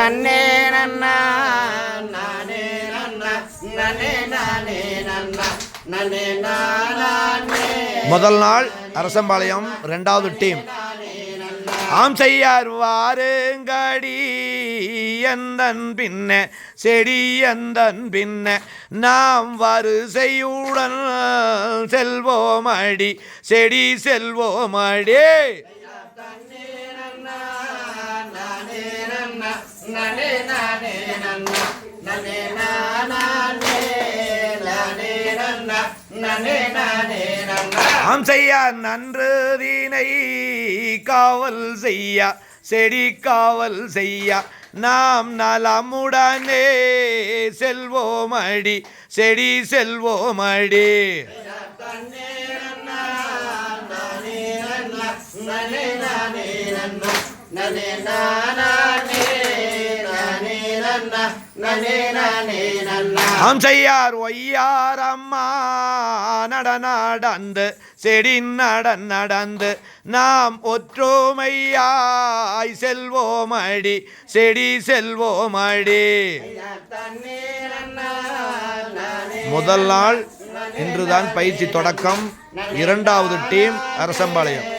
நன்னே நன்னா நானே நன்னா நன்னே நானே நன்னா நன்னே நானே. முதல் நாள் அரசம்பாளையம், இரண்டாவது டீம். ஆம் செய்யார் வாருங்கடி எந்தன் பின்ன செடி எந்தன் பின்ன நாம் வரிசையுடன் செல்வோமடி செடி செல்வோமடி. ஆம் செய்ய நன்று தீனை காவல் செய்ய செடி காவல் செய்ய நாம் நலமுடனே செல்வோமடி செடி செல்வோமடி. ஆம் செய்யார் ஒய்யாரம்மா நடந்து செடி நடந்து நாம் ஒற்றுமையாய் செல்வோமடி செடி செல்வோமடி. முதல் நாள் இன்றுதான் பயிற்சி தொடக்கம். இரண்டாவது டீம் அரசம்பாளையம்.